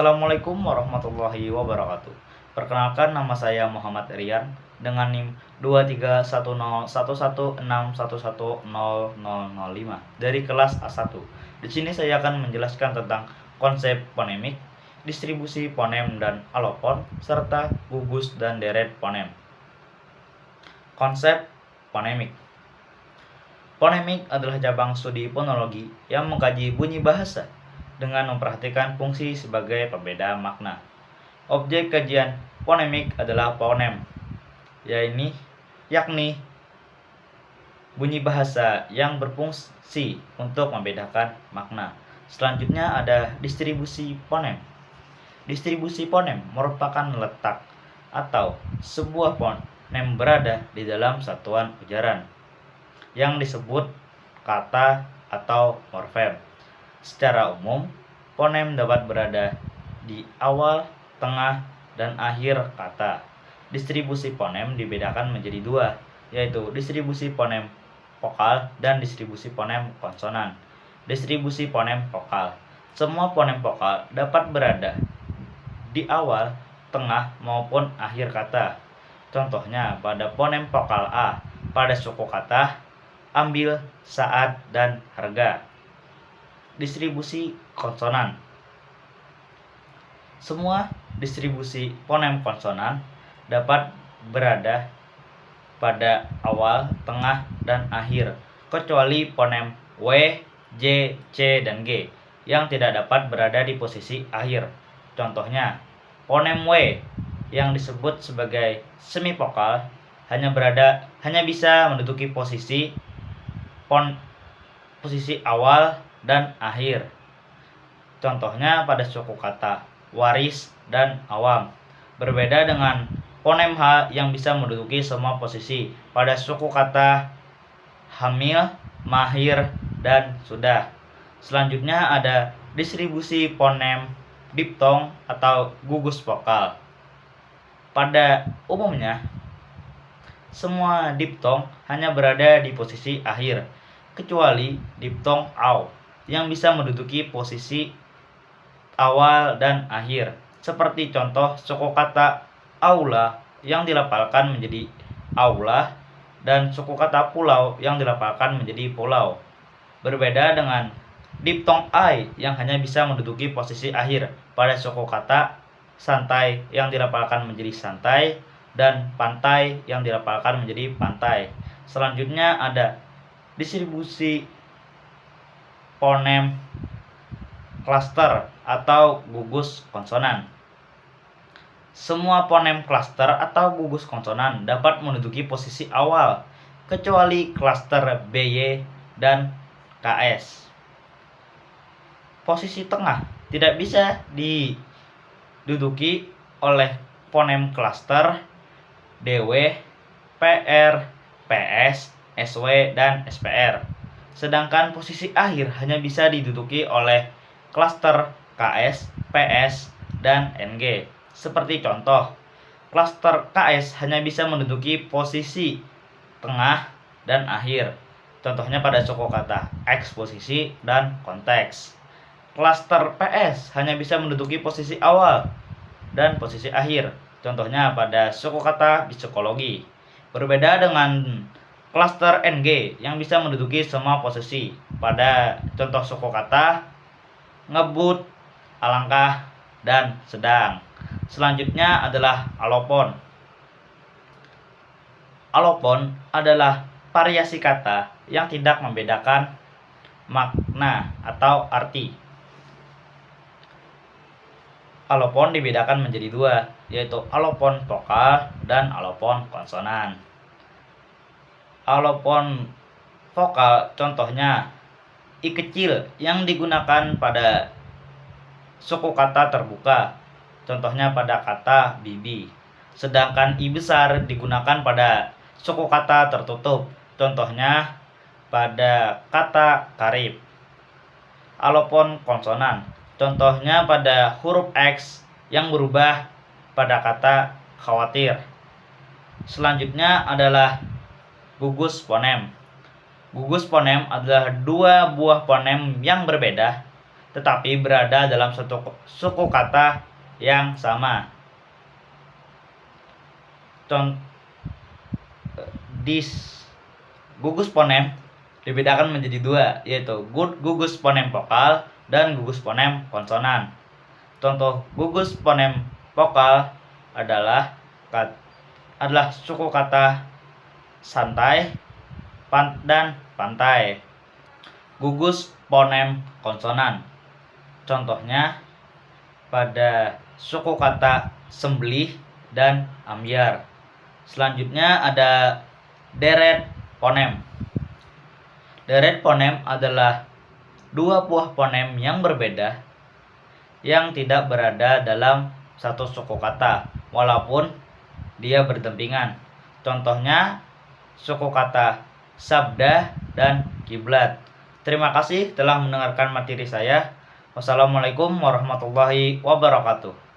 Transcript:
Assalamualaikum warahmatullahi wabarakatuh. Perkenalkan, nama saya Muhammad Rian dengan NIM 2310111611005 dari kelas A1. Di sini saya akan menjelaskan tentang konsep ponemik, distribusi ponem dan alopon, serta gugus dan deret ponem. Konsep ponemik. Ponemik adalah cabang studi fonologi yang mengkaji bunyi bahasa dengan memperhatikan fungsi sebagai pembeda makna. Objek kajian ponemik adalah fonem, yakni bunyi bahasa yang berfungsi untuk membedakan makna. Selanjutnya ada distribusi ponem. Distribusi ponem merupakan letak atau sebuah ponem berada di dalam satuan ujaran yang disebut kata atau morfem. Secara umum, ponem dapat berada di awal, tengah, dan akhir kata. Distribusi ponem dibedakan menjadi dua, yaitu distribusi ponem vokal dan distribusi ponem konsonan. Distribusi ponem vokal. Semua ponem vokal dapat berada di awal, tengah, maupun akhir kata. Contohnya pada ponem vokal A pada suku kata ambil, saat, dan harga. Distribusi konsonan. Semua distribusi ponem konsonan dapat berada pada awal, tengah, dan akhir, kecuali ponem W, J, C, dan G yang tidak dapat berada di posisi akhir. Contohnya, ponem W yang disebut sebagai semivokal hanya bisa menduduki posisi awal dan akhir. Contohnya pada suku kata waris dan awam. Berbeda dengan ponem H yang bisa menduduki semua posisi pada suku kata hamil, mahir, dan sudah. Selanjutnya ada distribusi ponem diptong atau gugus vokal. Pada umumnya, semua diptong hanya berada di posisi akhir, kecuali diptong au yang bisa menduduki posisi awal dan akhir, seperti contoh suku kata aula yang dilafalkan menjadi aula dan suku kata pulau yang dilafalkan menjadi pulau. Berbeda dengan diptong ai yang hanya bisa menduduki posisi akhir pada suku kata santai yang dilafalkan menjadi santai dan pantai yang dilafalkan menjadi pantai. Selanjutnya ada distribusi ponem klaster atau gugus konsonan. Semua ponem klaster atau gugus konsonan dapat menduduki posisi awal, kecuali klaster BY dan KS. Posisi tengah tidak bisa diduduki oleh ponem klaster DW, PR, PS, SW, dan SPR. Sedangkan posisi akhir hanya bisa diduduki oleh klaster KS, PS, dan NG. Seperti contoh, klaster KS hanya bisa menduduki posisi tengah dan akhir. Contohnya pada suku kata eksposisi dan konteks. Klaster PS hanya bisa menduduki posisi awal dan posisi akhir. Contohnya pada suku kata psikologi. Berbeda dengan klaster NG yang bisa menduduki semua posisi pada contoh suku kata ngebut, alangkah, dan sedang. Selanjutnya adalah alopon. Alopon adalah variasi kata yang tidak membedakan makna atau arti. Alopon dibedakan menjadi dua, yaitu alopon vokal dan alopon konsonan. Alopon vokal contohnya I kecil yang digunakan pada suku kata terbuka, contohnya pada kata bibi. Sedangkan I besar digunakan pada suku kata tertutup, contohnya pada kata karib. Alopon konsonan contohnya pada huruf X yang berubah pada kata khawatir. Selanjutnya adalah gugus ponem. Gugus ponem adalah dua buah ponem yang berbeda tetapi berada dalam satu suku kata yang sama. Gugus fonem dibedakan menjadi dua, yaitu gugus fonem vokal dan gugus fonem konsonan. Contoh gugus fonem vokal adalah suku kata santai dan pantai. Gugus fonem konsonan contohnya pada suku kata sembelih dan ambyar. Selanjutnya ada deret fonem. Deret fonem adalah dua buah fonem yang berbeda yang tidak berada dalam satu suku kata walaupun dia berdampingan. Contohnya suku kata sabda dan kiblat. Terima kasih telah mendengarkan materi saya. Wassalamualaikum warahmatullahi wabarakatuh.